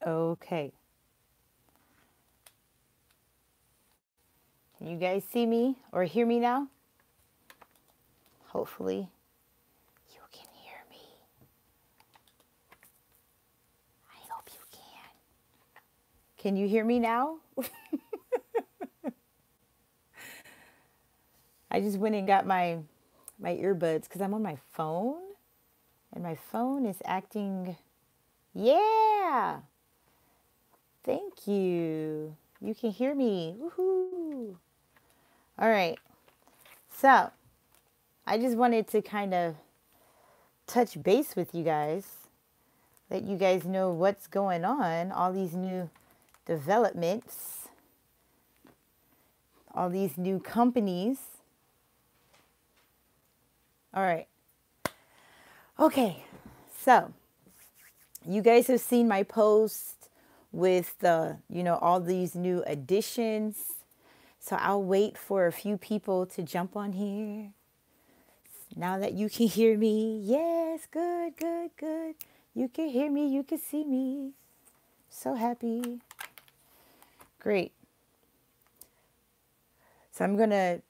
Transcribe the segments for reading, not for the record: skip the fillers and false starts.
Okay. Can you guys see me or hear me now? Hopefully you can hear me. I hope you can. Can you hear me now? I just went and got my earbuds because I'm on my phone and my phone is acting. Yeah. Thank you. You can hear me. Woohoo. All right. So I just wanted to kind of touch base with you guys, let you guys know what's going on, all these new developments, all these new companies. All right. Okay. So you guys have seen my post with all these new additions. So I'll wait for a few people to jump on here. Now that you can hear me. Yes, good, good, good. You can hear me, you can see me. So happy. Great. So I'm going to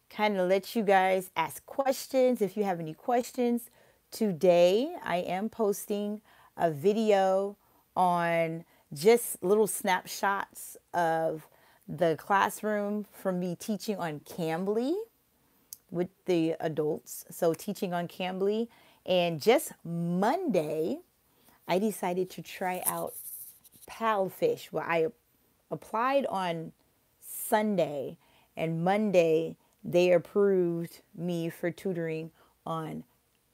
kind of let you guys ask questions if you have any questions. Today, I am posting a video on just little snapshots of the classroom from me teaching on Cambly with the adults. So teaching on Cambly. And just Monday, I decided to try out Palfish. Well, I applied on Sunday, and Monday they approved me for tutoring on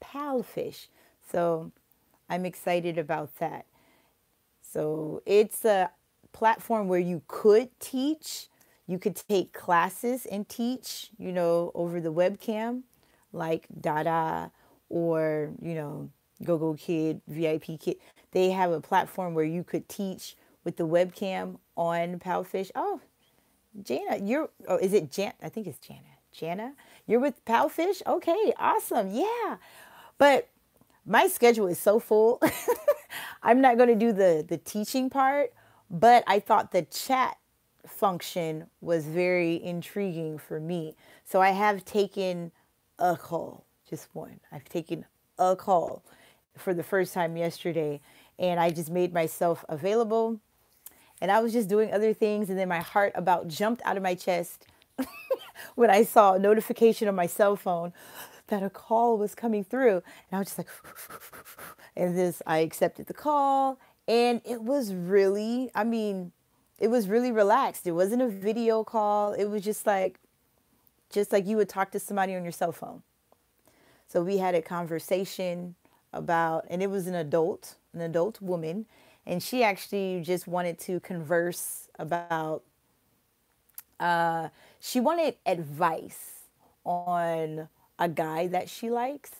Palfish. So I'm excited about that. So it's a platform where you could teach. You could take classes and teach, over the webcam, like Dada or, GoGo Kid, VIP Kid. They have a platform where you could teach with the webcam on Palfish. Oh, Jana, is it Jan? I think it's Jana. Jana, you're with Palfish? Okay, awesome. Yeah. But my schedule is so full. I'm not going to do the teaching part, but I thought the chat function was very intriguing for me. So I have taken a call, just one. I've taken a call for the first time yesterday, and I just made myself available. And I was just doing other things, and then my heart about jumped out of my chest when I saw a notification on my cell phone that a call was coming through. And I was just like, and I accepted the call. And it was really, it was really relaxed. It wasn't a video call. It was just like you would talk to somebody on your cell phone. So we had a conversation about, and it was an adult woman. And she actually just wanted to converse about, she wanted advice on a guy that she likes.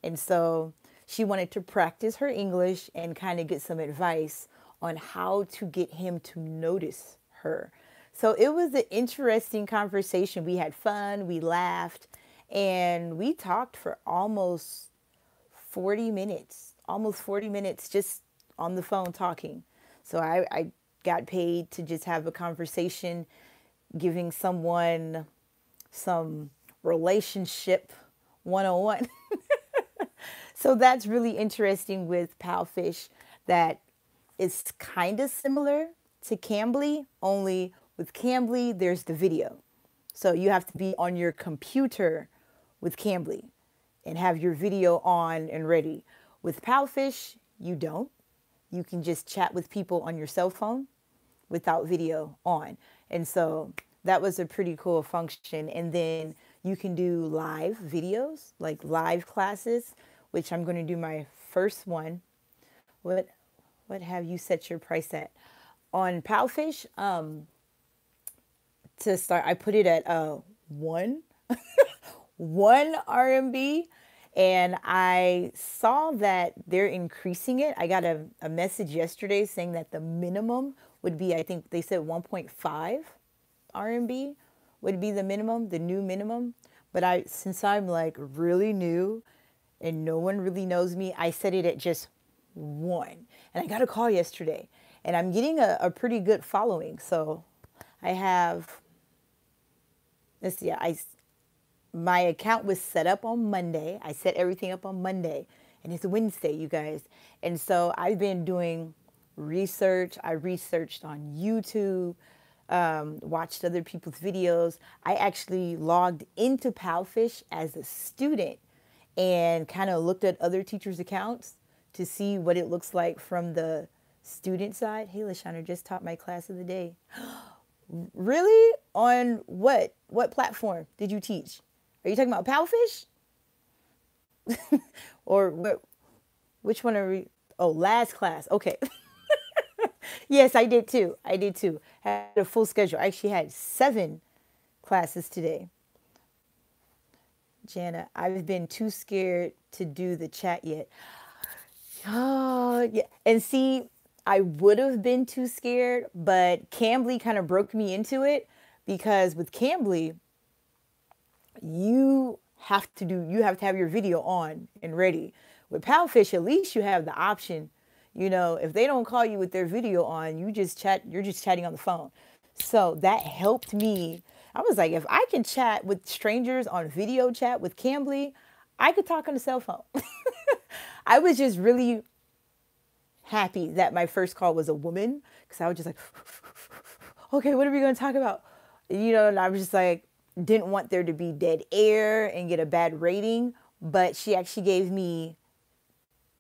And so she wanted to practice her English and kind of get some advice on how to get him to notice her. So it was an interesting conversation. We had fun, we laughed, and we talked for almost 40 minutes just on the phone talking. So I got paid to just have a conversation, giving someone some relationship 101. So that's really interesting with Palfish, that it's kind of similar to Cambly, only with Cambly, there's the video. So you have to be on your computer with Cambly and have your video on and ready. With Palfish, you don't. You can just chat with people on your cell phone without video on. And so that was a pretty cool function. And then you can do live videos, like live classes, which I'm going to do my first one. What have you set your price at? On Palfish, to start, I put it at one RMB, and I saw that they're increasing it. I got a message yesterday saying that the minimum would be, I think they said 1.5 RMB would be the minimum, the new minimum. But since I'm like really new and no one really knows me, I set it at just one. And I got a call yesterday, and I'm getting a pretty good following. So I have, let's see, my account was set up on Monday. I set everything up on Monday, and it's Wednesday, you guys. And so I've been doing research. I researched on YouTube, watched other people's videos. I actually logged into Palfish as a student and kind of looked at other teachers' accounts to see what it looks like from the student side. Hey, Lashana just taught my class of the day. Really? On what? What platform did you teach? Are you talking about Palfish? Or what? Which one are we? Oh, last class. Okay. Yes, I did too. I did too. Had a full schedule. I actually had 7 classes today. Jana, I've been too scared to do the chat yet. Oh, yeah. And see, I would have been too scared, but Cambly kind of broke me into it, because with Cambly, you you have to have your video on and ready. With Palfish, at least you have the option. You know, if they don't call you with their video on, you're just chatting on the phone. So that helped me. I was like, if I can chat with strangers on video chat with Cambly, I could talk on the cell phone. I was just really happy that my first call was a woman, because I was just like, okay, what are we going to talk about? You know, and I was just like, didn't want there to be dead air and get a bad rating. But she actually gave me,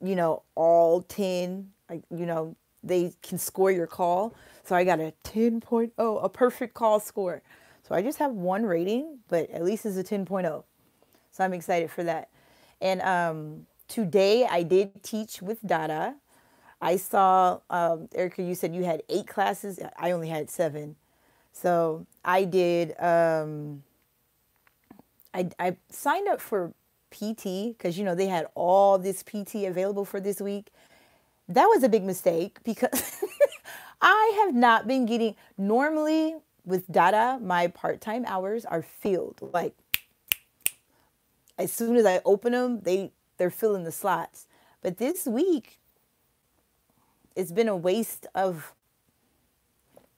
you know, all 10, like, you know, they can score your call. So I got a 10.0, a perfect call score. So I just have 1 rating, but at least it's a 10.0. So I'm excited for that. And today I did teach with Dada. I saw, Erica, you said you had 8 classes. I only had 7. So I did, I signed up for PT because, you know, they had all this PT available for this week. That was a big mistake, because I have not been getting, normally with Dada, my part-time hours are filled. Like, as soon as I open them, they're filling the slots. But this week, it's been a waste of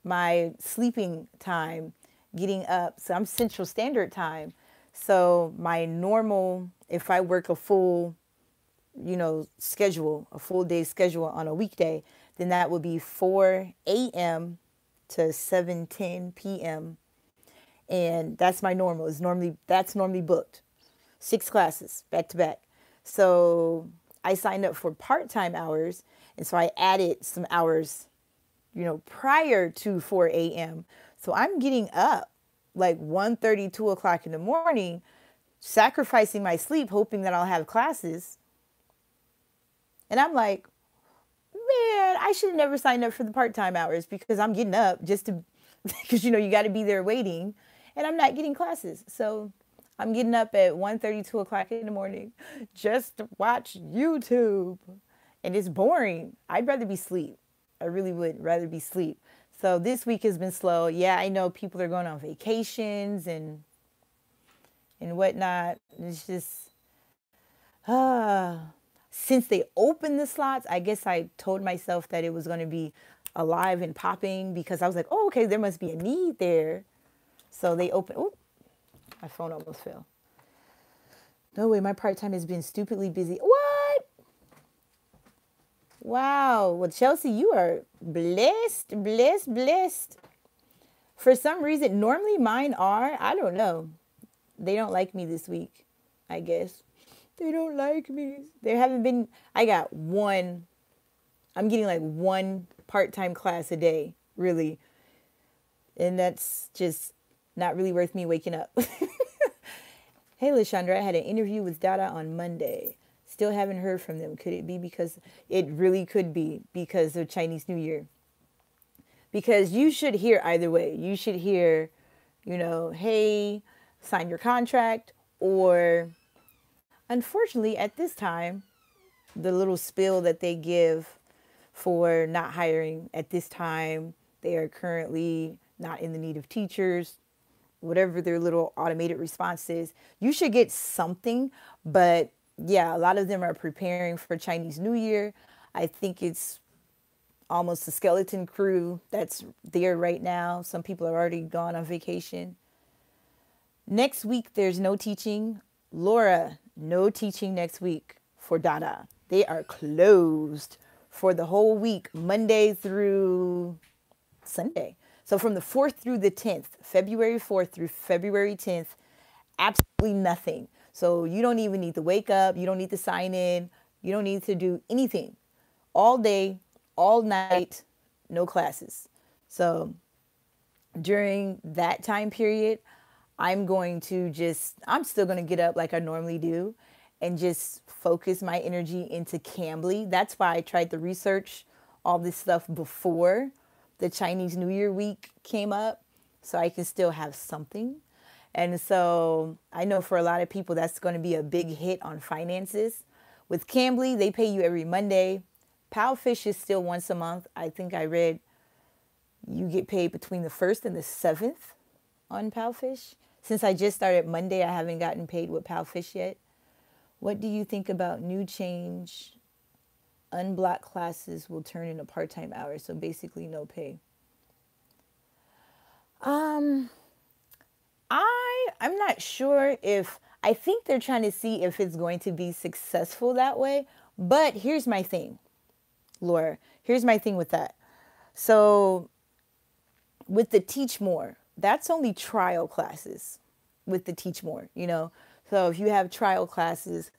my sleeping time, getting up. So I'm Central Standard Time. So my normal, if I work a full, you know, schedule, a full day schedule on a weekday, then that would be 4 a.m. to 7:10 p.m. And that's my normal. That's normally booked. 6 classes back to back. So I signed up for part-time hours, and so I added some hours, you know, prior to 4 a.m. So I'm getting up like 1:30, 2 o'clock in the morning, sacrificing my sleep, hoping that I'll have classes. And I'm like, man, I should have never signed up for the part-time hours, because I'm getting up just to, because, you know, you got to be there waiting, and I'm not getting classes. So I'm getting up at 1:30, 2 o'clock in the morning just to watch YouTube. And it's boring. I'd rather be asleep. I really would rather be asleep. So this week has been slow. Yeah, I know people are going on vacations and whatnot. It's just, since they opened the slots, I guess I told myself that it was going to be alive and popping, because I was like, oh, okay, there must be a need there. So they opened. Oh, my phone almost fell. No way, my part-time has been stupidly busy. What? Wow. Well, Chelsea, you are blessed, blessed, blessed. For some reason, normally mine are, I don't know. They don't like me this week, I guess. They don't like me. There haven't been, I got 1, I'm getting like 1 part-time class a day, really. And that's just not really worth me waking up. Hey, Lashandra, I had an interview with Dada on Monday. Still haven't heard from them. Could it be because, it really could be because of Chinese New Year? Because you should hear either way. You should hear, you know, hey, sign your contract, or unfortunately at this time, the little spill that they give for not hiring at this time, they are currently not in the need of teachers, whatever their little automated response is. You should get something, but yeah, a lot of them are preparing for Chinese New Year. I think it's almost a skeleton crew that's there right now. Some people are already gone on vacation. Next week, there's no teaching. Laura, no teaching next week for Dada. They are closed for the whole week, Monday through Sunday. So from the 4th through the 10th, February 4th through February 10th, absolutely nothing. So you don't even need to wake up. You don't need to sign in. You don't need to do anything. All day, all night, no classes. So during that time period, I'm still going to get up like I normally do and just focus my energy into Cambly. That's why I tried to research all this stuff before the Chinese New Year week came up so I can still have something. And so I know for a lot of people, that's going to be a big hit on finances. With Cambly, they pay you every Monday. Palfish is still once a month. I think I read you get paid between the 1st and the 7th on Palfish. Since I just started Monday, I haven't gotten paid with Palfish yet. What do you think about new change? Unblocked classes will turn into part-time hours, so basically no pay. I'm not sure if, I think they're trying to see if it's going to be successful that way. But here's my thing, Laura. Here's my thing with that. So with the Teach More, that's only trial classes with the Teach More, you know. So if you have trial classes,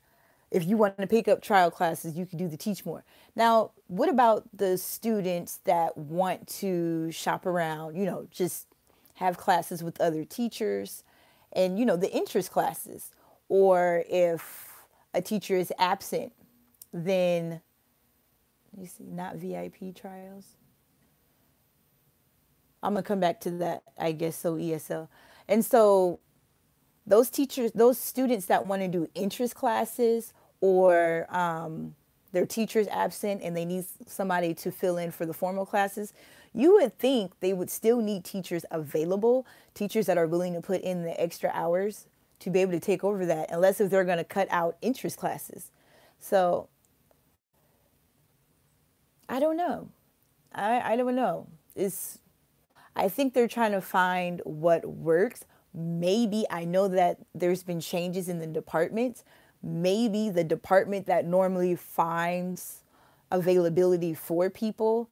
if you want to pick up trial classes, you can do the Teach More. Now, what about the students that want to shop around, you know, just have classes with other teachers and, you know, the interest classes? Or if a teacher is absent, then, you see, not VIP trials. I'm going to come back to that, I guess, so ESL. And so those teachers, those students that want to do interest classes or their teacher's absent and they need somebody to fill in for the formal classes, you would think they would still need teachers available, teachers that are willing to put in the extra hours to be able to take over that, unless if they're going to cut out interest classes. So I don't know. I don't know. I think they're trying to find what works. Maybe, I know that there's been changes in the departments. Maybe the department that normally finds availability for people,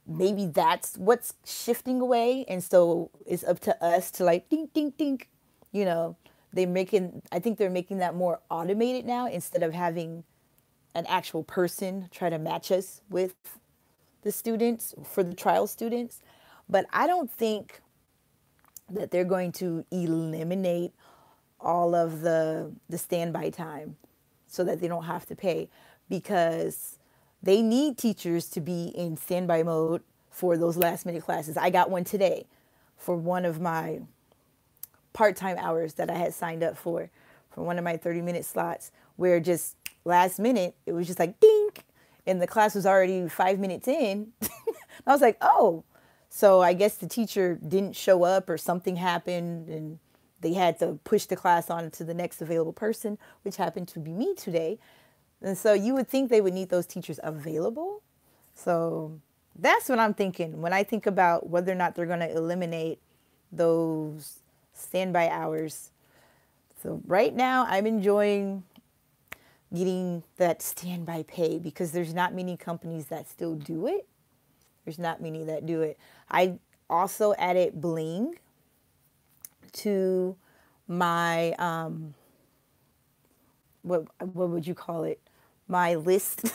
maybe that's what's shifting away. And so it's up to us to like, ding, ding, ding. You know, I think they're making that more automated now instead of having an actual person try to match us with the students for the trial students. But I don't think that they're going to eliminate all of the standby time so that they don't have to pay, because they need teachers to be in standby mode for those last minute classes. I got one today for one of my part-time hours that I had signed up for one of my 30-minute slots, where just last minute, it was just like dink, and the class was already 5 minutes in. I was like, oh. So I guess the teacher didn't show up or something happened and they had to push the class on to the next available person, which happened to be me today. And so you would think they would need those teachers available. So that's what I'm thinking when I think about whether or not they're going to eliminate those standby hours. So right now I'm enjoying getting that standby pay because there's not many companies that still do it. There's not many that do it. I also added bling to my, what would you call it? My list.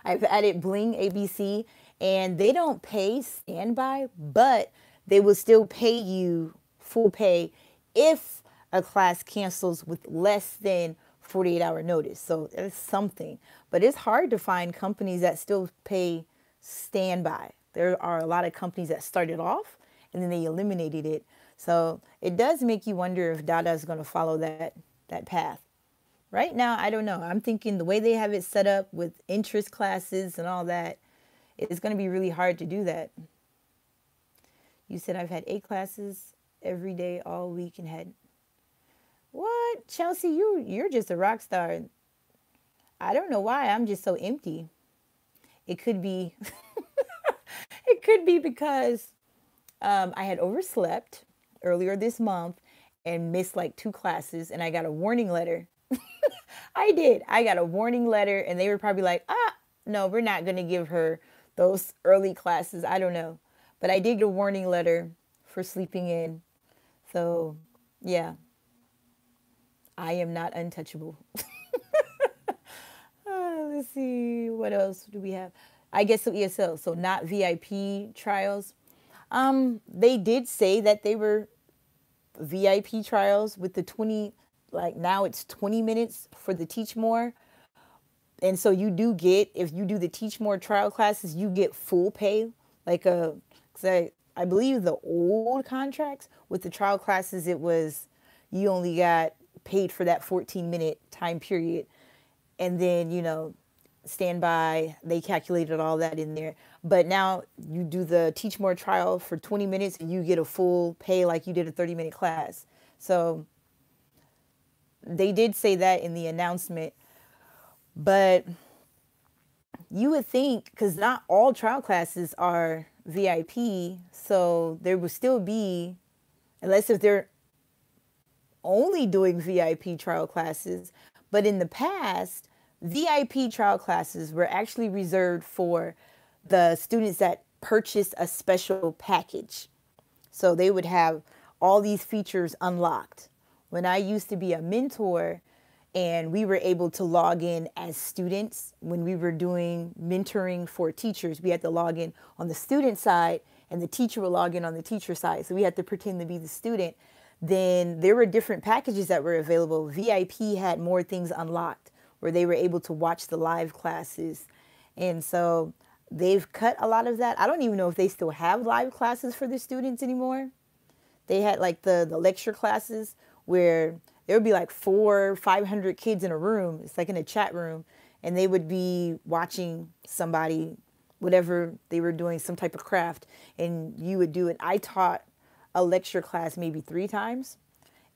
I've added bling ABC, and they don't pay standby, but they will still pay you full pay if a class cancels with less than 48-hour notice. So it's something, but it's hard to find companies that still pay standby. There are a lot of companies that started off and then they eliminated it. So it does make you wonder if Dada is going to follow that path. Right now, I don't know. I'm thinking the way they have it set up with interest classes and all that, it's going to be really hard to do that. You said I've had 8 classes every day all week and had... What? Chelsea, you're just a rock star. I don't know why I'm just so empty. It could be, it could be because I had overslept earlier this month and missed like 2 classes, and I got a warning letter. I did. I got a warning letter, and they were probably like, no, we're not going to give her those early classes. I don't know. But I did get a warning letter for sleeping in. So, yeah, I am not untouchable. Let's see. What else do we have? I guess so ESL, so not VIP trials. They did say that they were VIP trials with the 20, like now it's 20 minutes for the Teach More. And so you do get, if you do the Teach More trial classes, you get full pay. Like cause I believe the old contracts with the trial classes, it was, you only got paid for that 14-minute time period. And then, standby, they calculated all that in there. But now you do the Teach More trial for 20 minutes and you get a full pay like you did a 30-minute class. So they did say that in the announcement. But you would think, because not all trial classes are VIP, so there would still be, unless if they're only doing VIP trial classes. But in the past, VIP trial classes were actually reserved for the students that purchased a special package. So they would have all these features unlocked. When I used to be a mentor and we were able to log in as students, when we were doing mentoring for teachers, we had to log in on the student side and the teacher would log in on the teacher side. So we had to pretend to be the student. Then there were different packages that were available. VIP had more things unlocked where they were able to watch the live classes. And so they've cut a lot of that. I don't even know if they still have live classes for the students anymore. They had like the lecture classes where there would be like 400-500 kids in a room. It's like in a chat room. And they would be watching somebody, whatever they were doing, some type of craft. And you would do it. I taught a lecture class maybe 3 times.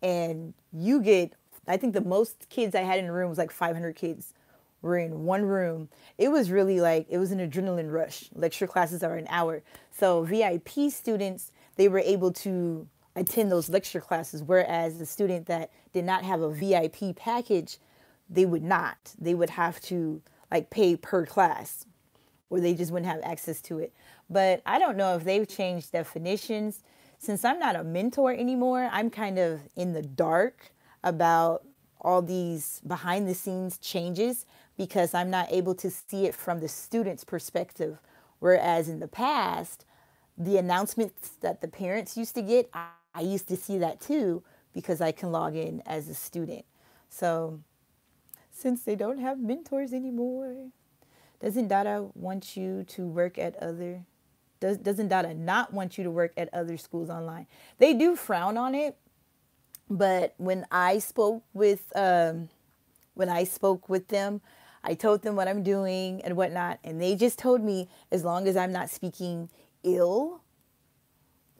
And you get, I think the most kids I had in the room was like 500 kids were in one room. It was really like, it was an adrenaline rush. Lecture classes are an hour. So VIP students, they were able to attend those lecture classes, whereas the student that did not have a VIP package, they would not. They would have to like pay per class, or they just wouldn't have access to it. But I don't know if they've changed definitions. Since I'm not a mentor anymore, I'm kind of in the dark about all these behind the scenes changes because I'm not able to see it from the student's perspective. Whereas in the past, the announcements that the parents used to get, I used to see that too because I can log in as a student. So since they don't have mentors anymore, doesn't Dada want you to work at other, doesn't Dada not want you to work at other schools online? They do frown on it. But when I spoke with them, I told them what I'm doing and whatnot, and they just told me as long as I'm not speaking ill,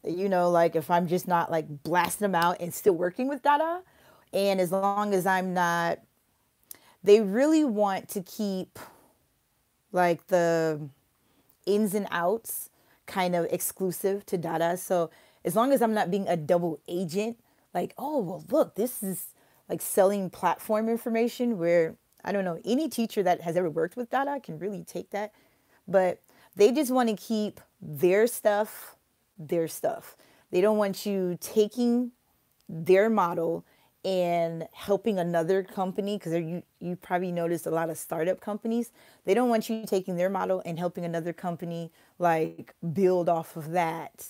like if I'm just not like blasting them out and still working with Dada, and as long as I'm not, they really want to keep like the ins and outs kind of exclusive to Dada. So as long as I'm not being a double agent, like, oh, well, look, this is like selling platform information where, I don't know, any teacher that has ever worked with Dada can really take that. But they just want to keep their stuff, their stuff. They don't want you taking their model and helping another company, because you probably noticed a lot of startup companies. They don't want you taking their model and helping another company like build off of that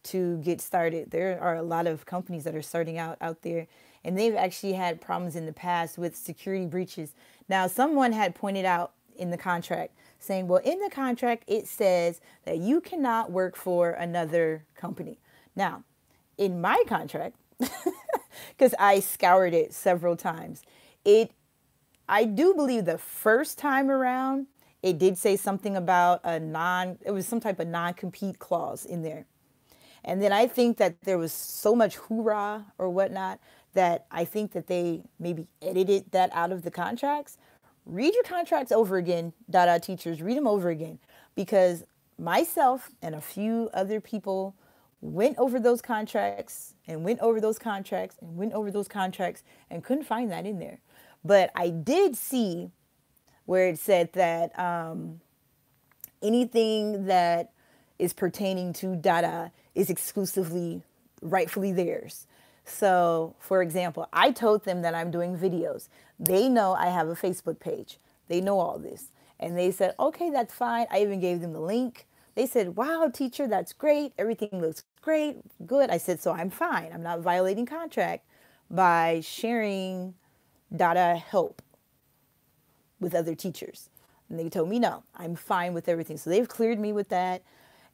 to get started. There are a lot of companies that are starting out there, and they've actually had problems in the past with security breaches. Now, someone had pointed out in the contract saying, well, in the contract, it says that you cannot work for another company. Now, in my contract, because I scoured it several times, I do believe the first time around, it did say something about it was some type of non-compete clause in there. And then I think that there was so much hoorah or whatnot that I think that they maybe edited that out of the contracts read your contracts over again, Dada teachers, read them over again, because myself and a few other people went over those contracts and went over those contracts and went over those contracts and couldn't find that in there. But I did see where it said that anything that is pertaining to Dada is exclusively, rightfully theirs. So, for example, I told them that I'm doing videos. They know I have a Facebook page. They know all this. And they said, okay, that's fine. I even gave them the link. They said, wow, teacher, that's great. Everything looks great. Good. I said, so I'm fine. I'm not violating contract by sharing Dada help with other teachers. And they told me, no, I'm fine with everything. So they've cleared me with that.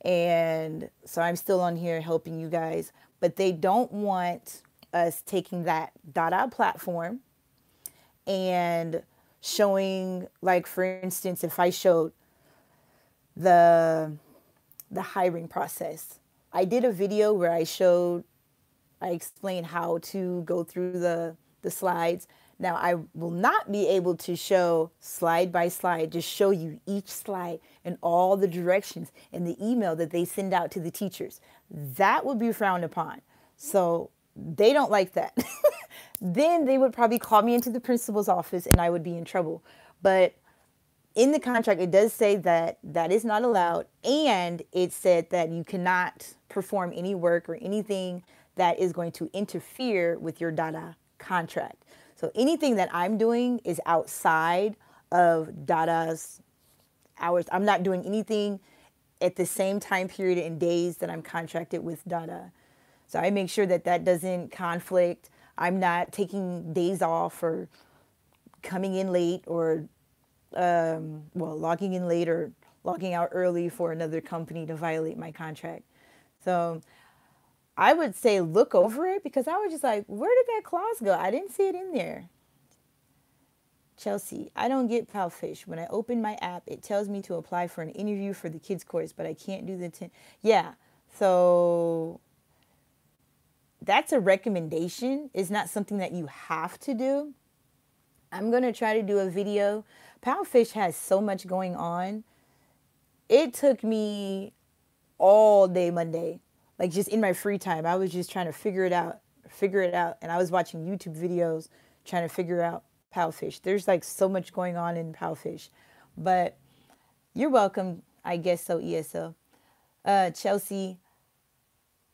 And so I'm still on here helping you guys. But they don't want us taking that Dada platform and showing, like, for instance, if I showed the hiring process. I did a video where I explained how to go through the slides. Now, I will not be able to show slide by slide, just show you each slide and all the directions in the email that they send out to the teachers. That would be frowned upon. So they don't like that. Then they would probably call me into the principal's office and I would be in trouble. But in the contract, it does say that that is not allowed. And it said that you cannot perform any work or anything that is going to interfere with your Dada contract. So anything that I'm doing is outside of Dada's hours. I'm not doing anything at the same time period and days that I'm contracted with Dada. So I make sure that that doesn't conflict. I'm not taking days off or coming in late or, logging in late or logging out early for another company to violate my contract. So I would say look over it, because I was just like, where did that clause go? I didn't see it in there. Chelsea, I don't get Palfish. When I open my app, it tells me to apply for an interview for the kids course, but I can't do the 10. Yeah, so that's a recommendation. It's not something that you have to do. I'm going to try to do a video. Palfish has so much going on. It took me all day Monday, like just in my free time. I was just trying to figure it out. And I was watching YouTube videos trying to figure out Palfish. There's like so much going on in Palfish. But you're welcome, I guess so, ESL. Chelsea,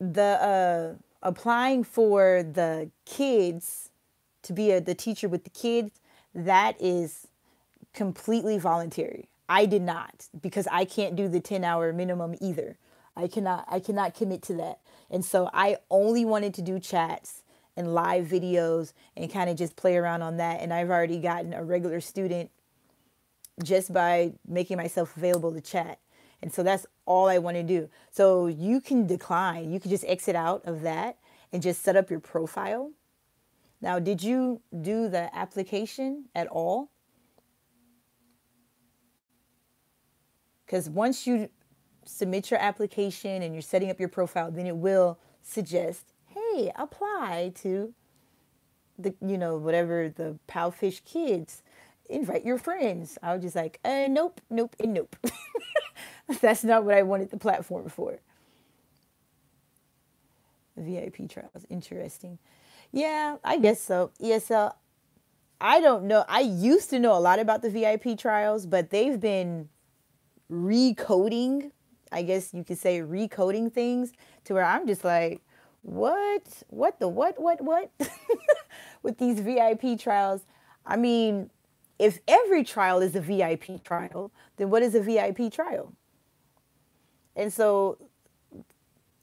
the applying for the kids to be the teacher with the kids, that is completely voluntary. I did not, because I can't do the 10-hour minimum either. I cannot commit to that. And so I only wanted to do chats and live videos and kind of just play around on that. And I've already gotten a regular student just by making myself available to chat. And so that's all I want to do. So you can decline. You can just exit out of that and just set up your profile. Now, did you do the application at all? Because once you submit your application and you're setting up your profile, then it will suggest, hey, apply to the, whatever, the Palfish kids. Invite your friends. I was just like, nope, nope, and nope. That's not what I wanted the platform for. VIP trials, interesting. Yeah, I guess so. ESL, I don't know. I used to know a lot about the VIP trials, but they've been recoding, I guess you could say recoding things to where I'm just like, what with these VIP trials. I mean, if every trial is a VIP trial, then what is a VIP trial? And so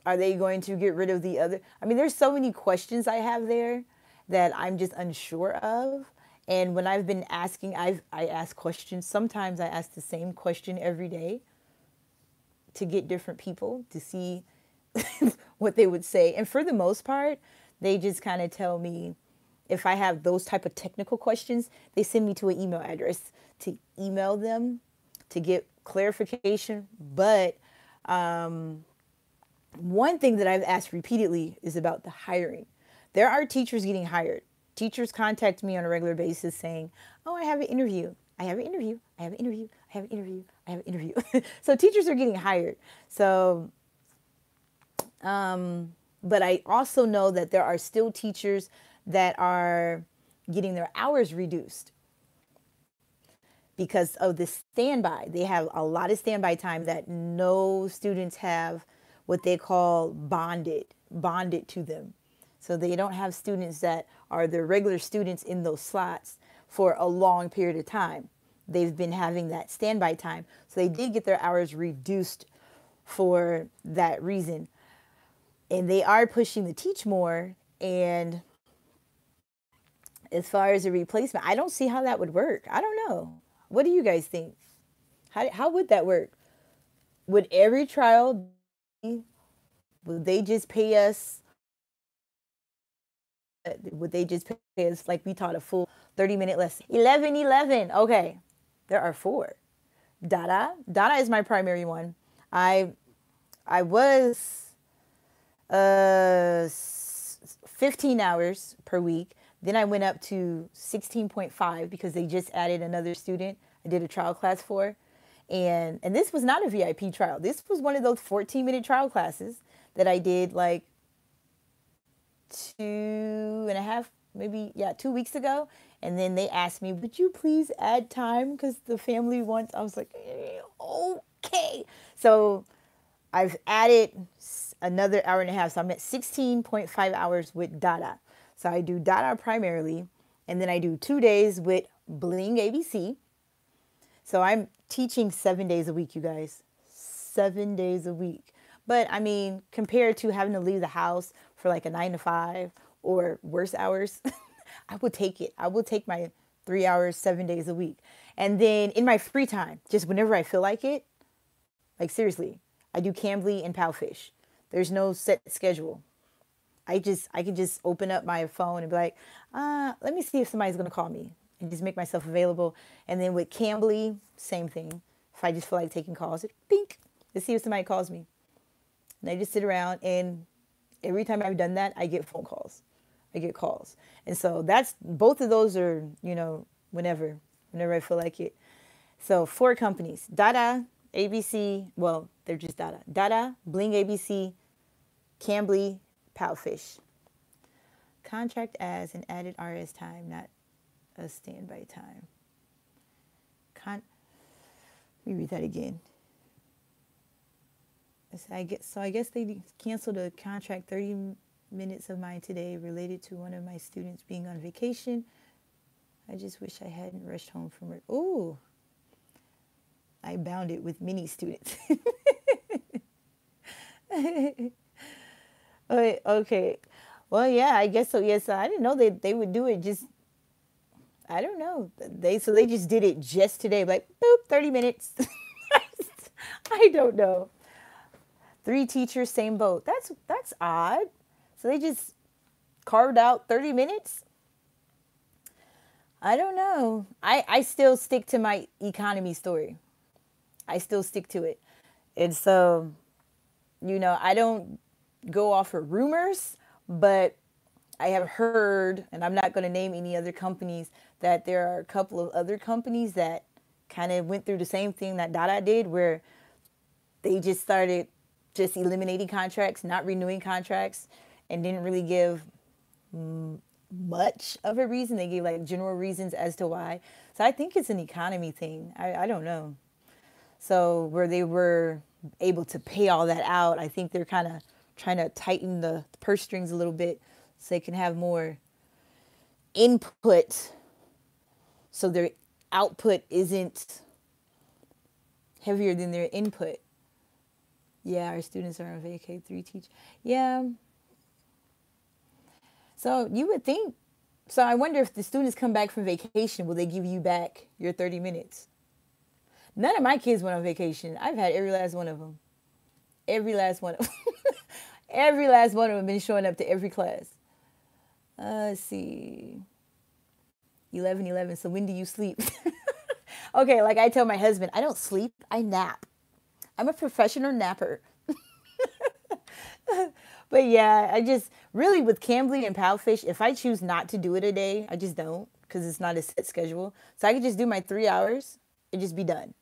are they going to get rid of the other? I mean, there's so many questions I have there that I'm just unsure of. And when I've been asking, I ask questions. Sometimes I ask the same question every day to get different people to see what they would say. And for the most part, they just kind of tell me, if I have those type of technical questions, they send me to an email address to email them to get clarification. But one thing that I've asked repeatedly is about the hiring. There are teachers getting hired. Teachers contact me on a regular basis saying, oh, I have an interview. I have an interview. I have an interview. I have an interview. I have an interview. So teachers are getting hired. So, but I also know that there are still teachers that are getting their hours reduced because of the standby. They have a lot of standby time that no students have what they call bonded to them. So they don't have students that are the regular students in those slots for a long period of time. They've been having that standby time. So they did get their hours reduced for that reason. And they are pushing to teach more. And as far as a replacement, I don't see how that would work. I don't know. What do you guys think? How would that work? Would every trial, would they just pay us? Would they just pay us like we taught a full 30-minute lesson? 11, 11. Okay. There are 4. Dada. Dada is my primary one. I was 15 hours per week. Then I went up to 16.5 because they just added another student. I did a trial class for. And this was not a VIP trial. This was one of those 14-minute trial classes that I did like 2.5, maybe, 2 weeks ago. And then they asked me, would you please add time? Because the family wants, I was like, okay. So I've added another hour and a half. So I'm at 16.5 hours with Dada. So I do Dada primarily. And then I do 2 days with Bling ABC. So I'm teaching 7 days a week, you guys. 7 days a week. But I mean, compared to having to leave the house for like a 9 to 5 or worse hours, I would take it. I will take my 3 hours, 7 days a week. And then in my free time, just whenever I feel like it, like seriously, I do Cambly and Palfish. There's no set schedule. I can just open up my phone and be like, let me see if somebody's going to call me and just make myself available. And then with Cambly, same thing. If I just feel like taking calls, bink, let's see if somebody calls me. And I just sit around, and every time I've done that, I get phone calls. I get calls. And so that's, both of those are, whenever I feel like it. So 4 companies, Dada, ABC, well, they're just Dada. Dada, Bling ABC, Cambly, Palfish. Contract as an added RS time, not a standby time. Let me read that again. I guess they canceled a contract 30 minutes of mine today related to one of my students being on vacation. I just wish I hadn't rushed home from work. Ooh, I bound it with many students. Okay. Well, yeah, I guess so. Yes, I didn't know they would do it just, I don't know. They just did it just today, like, boop, 30 minutes. I don't know. 3 teachers, same boat. That's odd. So they just carved out 30 minutes? I don't know. I still stick to my economy story. I still stick to it. And so, I don't go off of rumors, but I have heard, and I'm not going to name any other companies, that there are a couple of other companies that kind of went through the same thing that Dada did, where they just started just eliminating contracts, not renewing contracts, and didn't really give much of a reason. They gave like general reasons as to why. So I think it's an economy thing. I don't know. So where they were able to pay all that out, I think they're kind of trying to tighten the purse strings a little bit so they can have more input so their output isn't heavier than their input. Yeah, our students are on vacay, 3 teach. Yeah. So you would think, so I wonder if the students come back from vacation, will they give you back your 30 minutes? None of my kids went on vacation. I've had every last one of them. Every last one of them. Every last one of them been showing up to every class. Let's see. 11:11. So when do you sleep? Okay, like I tell my husband, I don't sleep, I nap. I'm a professional napper. But yeah, I just really with Cambly and Palfish, if I choose not to do it a day, I just don't. because it's not a set schedule. So I could just do my 3 hours and just be done.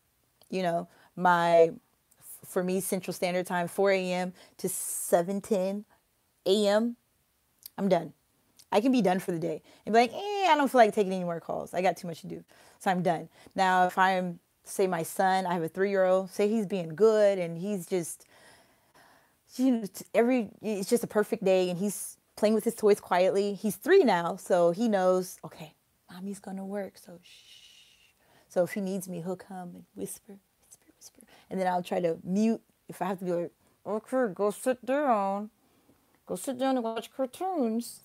You know, my, for me, Central Standard Time, 4 a.m. to 7:10 a.m., I'm done. I can be done for the day and be like, I don't feel like taking any more calls. I got too much to do. So I'm done. Now, if I'm, say my son, I have a 3-year-old, say he's being good and he's just, it's just a perfect day and he's playing with his toys quietly. He's 3 now, so he knows, okay, mommy's going to work, so shh. So if he needs me, he'll come and whisper, whisper, whisper. And then I'll try to mute if I have to be like, okay, go sit down. Go sit down and watch cartoons.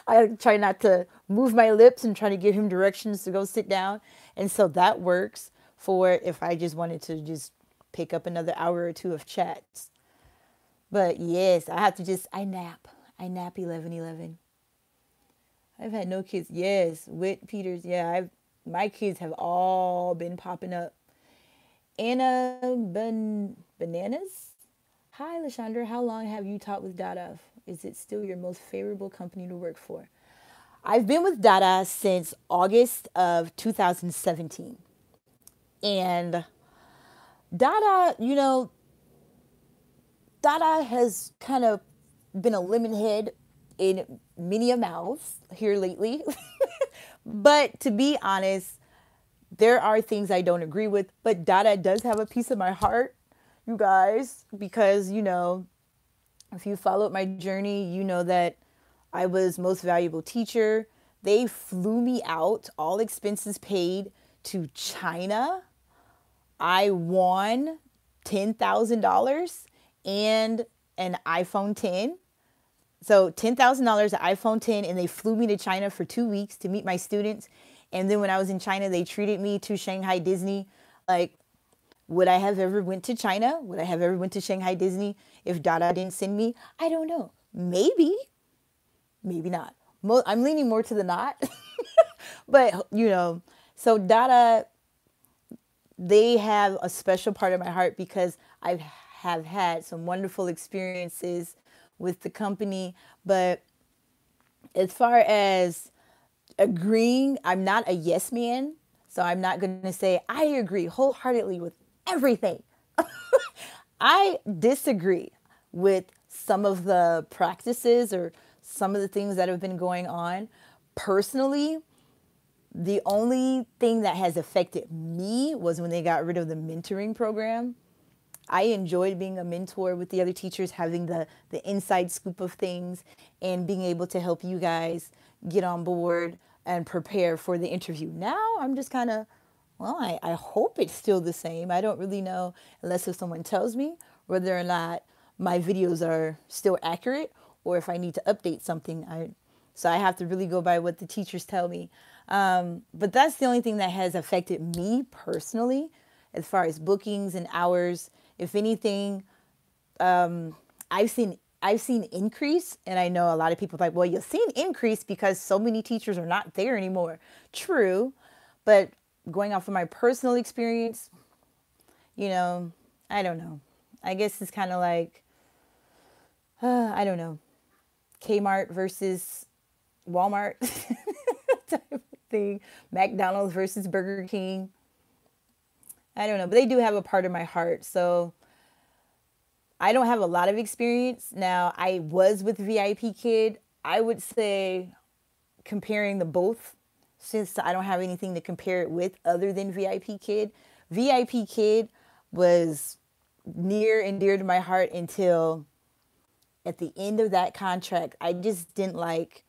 I try not to move my lips and try to give him directions to go sit down. And so that works for if I just wanted to just pick up another hour or two of chats. But yes, I have to just, I nap 11:11. I've had no kids. Yes, Whit Peters. Yeah, my kids have all been popping up. Anna Bananas. Hi, Lashandra. How long have you taught with Dada? Is it still your most favorable company to work for? I've been with Dada since August of 2017. And Dada, Dada has kind of been a lemon head in many a mouths here lately. But to be honest, there are things I don't agree with, but Dada does have a piece of my heart, you guys, because, if you followed my journey, you know that I was most valuable teacher. They flew me out, all expenses paid, to China. I won $10,000 and an iPhone 10. So $10,000, an iPhone 10, and they flew me to China for 2 weeks to meet my students. And then when I was in China, they treated me to Shanghai Disney. Like, would I have ever went to China? Would I have ever went to Shanghai Disney if Dada didn't send me? I don't know. Maybe. Maybe not. I'm leaning more to the not. But, so Dada, they have a special part of my heart because I have had some wonderful experiences with the company. But as far as agreeing, I'm not a yes man. So I'm not going to say I agree wholeheartedly with everything. I disagree with some of the practices or some of the things that have been going on. Personally, the only thing that has affected me was when they got rid of the mentoring program. I enjoyed being a mentor with the other teachers, having the inside scoop of things and being able to help you guys get on board and prepare for the interview. Now I'm just kind of, I hope it's still the same. I don't really know unless if someone tells me whether or not my videos are still accurate or if I need to update something. So I have to really go by what the teachers tell me. But that's the only thing that has affected me personally as far as bookings and hours. If anything, I've seen increase, and I know a lot of people are like, well, you've seen increase because so many teachers are not there anymore. True, but going off of my personal experience, I don't know. I guess it's kind of like, I don't know, Kmart versus Walmart type of thing, McDonald's versus Burger King. I don't know, but they do have a part of my heart. So I don't have a lot of experience. Now, I was with VIP Kid. I would say comparing the both, since I don't have anything to compare it with other than VIP Kid. VIP Kid was near and dear to my heart until at the end of that contract. I just didn't like,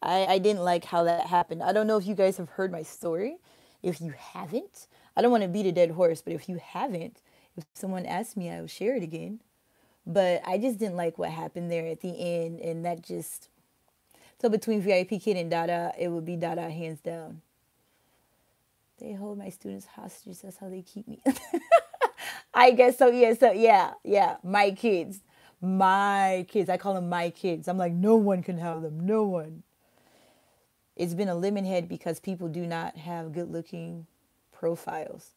I didn't like how that happened. I don't know if you guys have heard my story. If you haven't, I don't want to beat a dead horse, but if you haven't, if someone asks me, I will share it again. But I just didn't like what happened there at the end. And that just, so between VIP Kid and Dada, it would be Dada hands down. They hold my students hostage. That's how they keep me. I guess so. Yeah. So yeah. My kids. I call them my kids. I'm like, no one can have them. No one. It's been a lemon head because people do not have good looking profiles.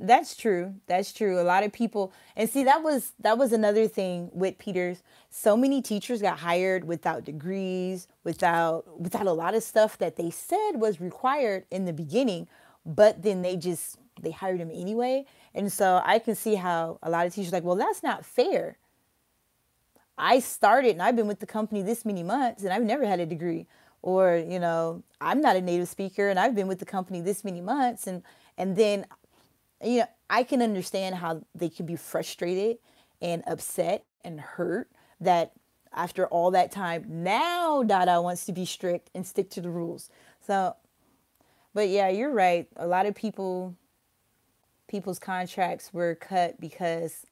That's true. That's true. A lot of people, and see, that was another thing with Peters. So many teachers got hired without degrees, without a lot of stuff that they said was required in the beginning, but then they hired them anyway. And so I can see how a lot of teachers are like, well, that's not fair. I started and I've been with the company this many months and I've never had a degree. Or, I'm not a native speaker and I've been with the company this many months, and then I can understand how they can be frustrated and upset and hurt that after all that time, now Dada wants to be strict and stick to the rules. So, but yeah, you're right. A lot of people's contracts were cut because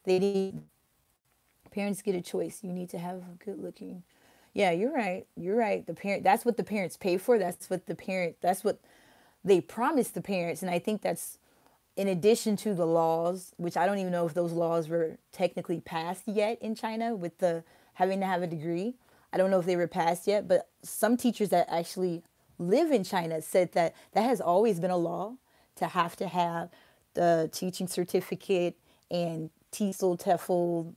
they need parents get a choice. You need to have a good looking. Yeah, you're right. You're right. That's what the parents pay for. That's what they promise the parents. And I think that's in addition to the laws, which I don't even know if those laws were technically passed yet in China with the having to have a degree. I don't know if they were passed yet, but some teachers that actually live in China said that that has always been a law to have the teaching certificate and TESOL, TEFL,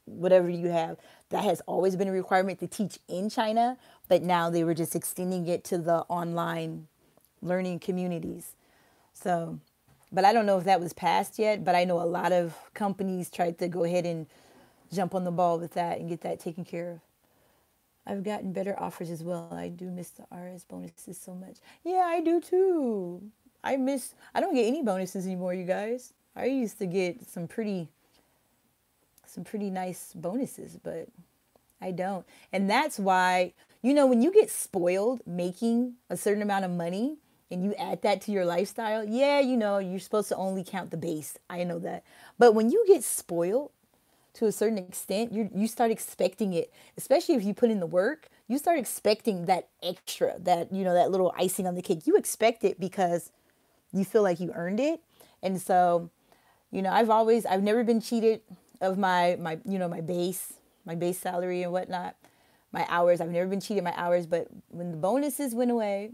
whatever you have. That has always been a requirement to teach in China, but now they were just extending it to the online learning communities. So, but I don't know if that was passed yet, but I know a lot of companies tried to go ahead and jump on the ball with that and get that taken care of. I've gotten better offers as well. I do miss the RS bonuses so much. Yeah, I do too. I don't get any bonuses anymore, you guys. I used to get some pretty nice bonuses, but I don't. And that's why, when you get spoiled making a certain amount of money and you add that to your lifestyle, yeah, you're supposed to only count the base. I know that. But when you get spoiled to a certain extent, you start expecting it, especially if you put in the work, you start expecting that extra, that little icing on the cake. You expect it because you feel like you earned it. And so, I've never been cheated of my base salary and whatnot, my hours. I've never been cheated my hours, but when the bonuses went away,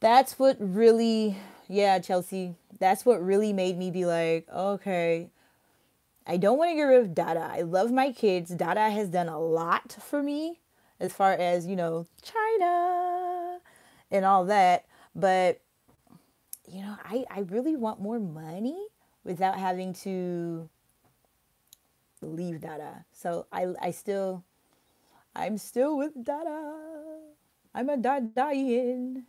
that's what really, yeah, Chelsea, that's what really made me be like, okay, I don't want to get rid of Dada. I love my kids. Dada has done a lot for me as far as, China and all that. But, I really want more money without having to leave Dada. So I'm still with Dada. I'm a Dadayan.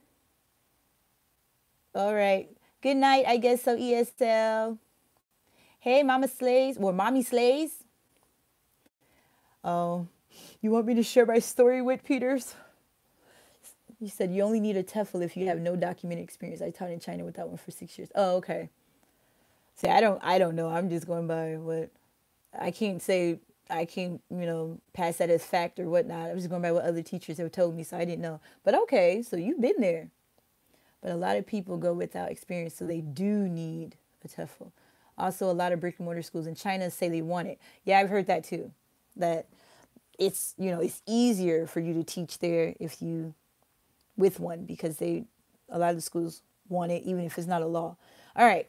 All right. Good night, I guess so, ESL. Hey, Mama Slays, or Mommy Slays. Oh, you want me to share my story with Peters? You said you only need a TEFL if you have no documented experience. I taught in China without one for 6 years. Oh, okay. See, I don't know. I'm just going by what I can't say. I can't, pass that as fact or whatnot. I'm just going by what other teachers have told me, so I didn't know. But okay, so you've been there. But a lot of people go without experience, so they do need a TEFL. Also, a lot of brick and mortar schools in China say they want it. Yeah, I've heard that too. That it's, it's easier for you to teach there if you with one, because a lot of the schools want it, even if it's not a law. All right,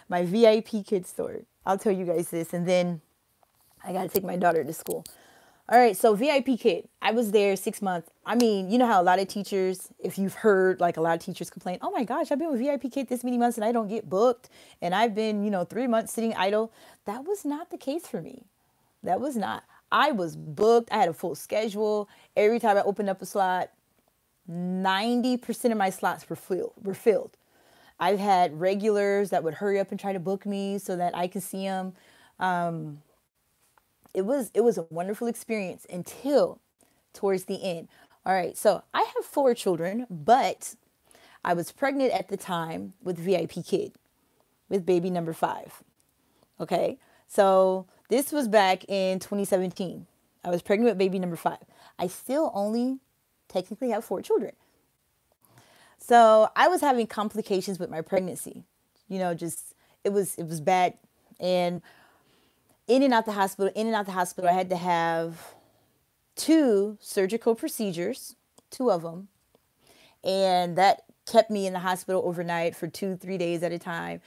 my VIP kid story. I'll tell you guys this, and then I got to take my daughter to school. All right, so VIP kid. I was there 6 months. I mean, you know how a lot of teachers, if you've heard, like a lot of teachers complain, oh my gosh, I've been with VIP kid this many months and I don't get booked. And I've been, 3 months sitting idle. That was not the case for me. That was not. I was booked. I had a full schedule. Every time I opened up a slot, 90% of my slots were filled. I've had regulars that would hurry up and try to book me so that I could see them. It was a wonderful experience until towards the end. All right, so I have 4 children, but I was pregnant at the time with VIP kid, with baby number 5. Okay, so this was back in 2017. I was pregnant with baby number 5. I still only technically have 4 children. So I was having complications with my pregnancy. It was bad. And in and out the hospital, I had to have 2 surgical procedures, 2 of them. And that kept me in the hospital overnight for 2, 3 days at a time.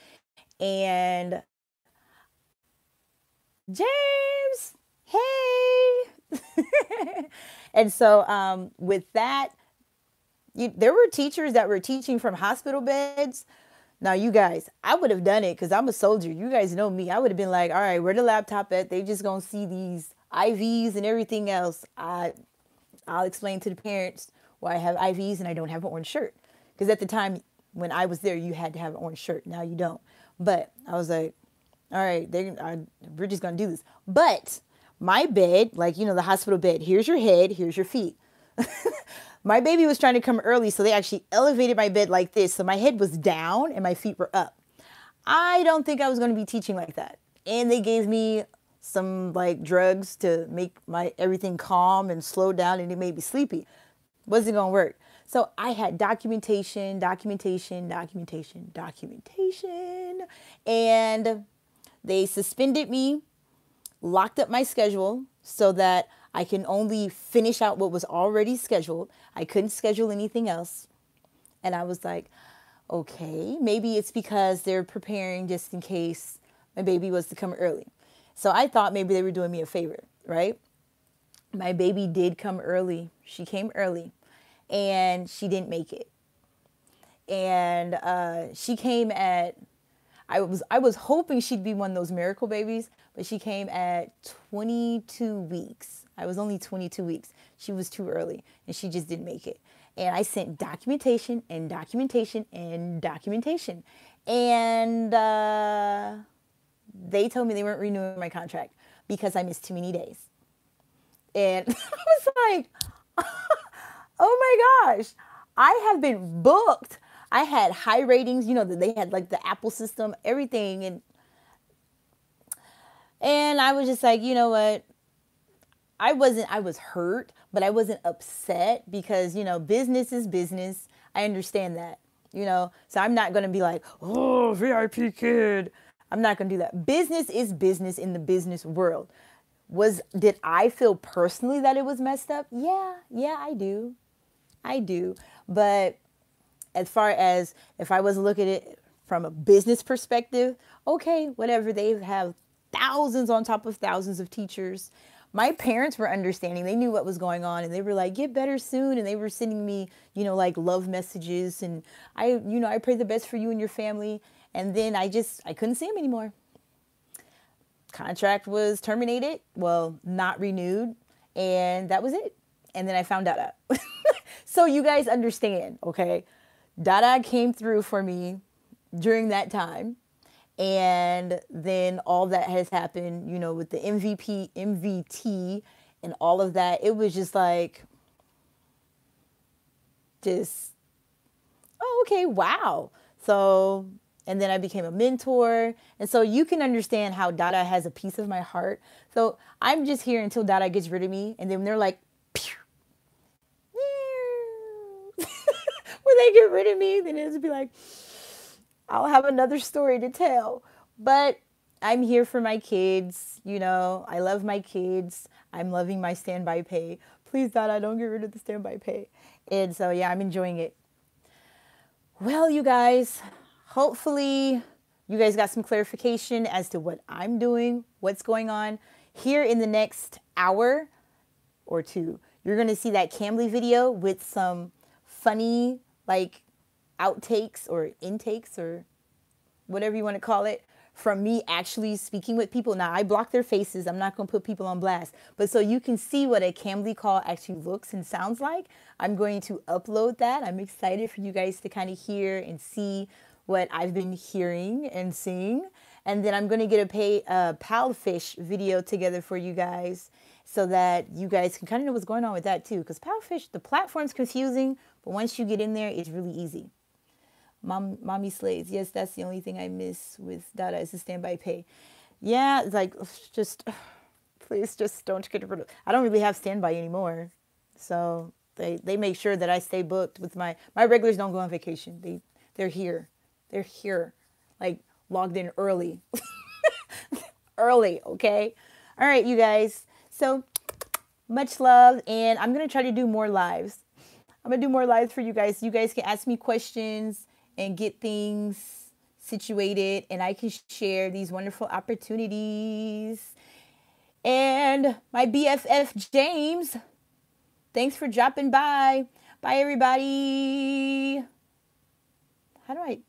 And James, hey. And so with that, there were teachers that were teaching from hospital beds. Now, you guys, I would have done it because I'm a soldier. You guys know me. I would have been like, all right, where the laptop at? They just going to see these IVs and everything else. I'll explain to the parents why I have IVs and I don't have an orange shirt. Because at the time when I was there, you had to have an orange shirt. Now you don't. But I was like, all right, we're just going to do this. But my bed, like, the hospital bed, here's your head, here's your feet. My baby was trying to come early, so they actually elevated my bed like this. So my head was down and my feet were up. I don't think I was going to be teaching like that. And they gave me some like drugs to make my everything calm and slow down, and it made me sleepy. Wasn't going to work. So I had documentation, and they suspended me, locked up my schedule so that I can only finish out what was already scheduled. I couldn't schedule anything else. And I was like, okay, maybe it's because they're preparing just in case my baby was to come early. So I thought maybe they were doing me a favor, right? My baby did come early. She came early and she didn't make it. And she came at, I was hoping she'd be one of those miracle babies, but she came at 22 weeks. I was only 22 weeks. She was too early and she just didn't make it. And I sent documentation and documentation and documentation. And they told me they weren't renewing my contract because I missed too many days. And I was like, oh my gosh, I have been booked. I had high ratings, they had like the Apple system, everything. And I was just like, you know what? I was hurt, but I wasn't upset because, business is business. I understand that, so I'm not going to be like, oh, VIP kid. I'm not going to do that. Business is business in the business world. Did I feel personally that it was messed up? Yeah, I do. But as far as if I was looking at it from a business perspective, okay, whatever. They have thousands on top of thousands of teachers. My parents were understanding. They knew what was going on and they were like, get better soon. And they were sending me, like love messages. And I pray the best for you and your family. And then I couldn't see them anymore. Contract was terminated. Well, not renewed. And that was it. And then I found Dada. So you guys understand, okay? Dada came through for me during that time. And then all that has happened, with the MVT and all of that, it was just like, oh, okay, wow. So, and then I became a mentor. And so you can understand how Dada has a piece of my heart. So I'm just here until Dada gets rid of me. And then they're like, when they get rid of me, then it'll be like, I'll have another story to tell. But I'm here for my kids. I love my kids. I'm loving my standby pay. Please, Dada, don't get rid of the standby pay. And so, yeah, I'm enjoying it. Well, you guys, hopefully you guys got some clarification as to what I'm doing, what's going on. Here in the next hour or two, you're going to see that Cambly video with some funny, like, outtakes or intakes or whatever you want to call it from me actually speaking with people. Now, I block their faces. I'm not going to put people on blast. But so you can see what a Cambly call actually looks and sounds like. I'm going to upload that. I'm excited for you guys to kind of hear and see what I've been hearing and seeing. And then I'm going to get a Palfish video together for you guys so that you guys can kind of know what's going on with that too. Because Palfish, the platform's confusing, but once you get in there, it's really easy. Mommy slays. Yes, that's the only thing I miss with Dada is the standby pay. Yeah, it's like, just, please just don't get rid of it. I don't really have standby anymore. So they make sure that I stay booked with my regulars don't go on vacation. They're here. They're here. Like logged in early. Early, okay? All right, you guys. So much love. And I'm going to try to do more lives. I'm gonna do more lives for you guys. You guys can ask me questions and get things situated, and I can share these wonderful opportunities. And my BFF James, thanks for dropping by. Bye, everybody. How do I?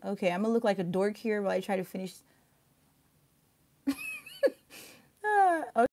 Okay, I'm gonna look like a dork here while I try to finish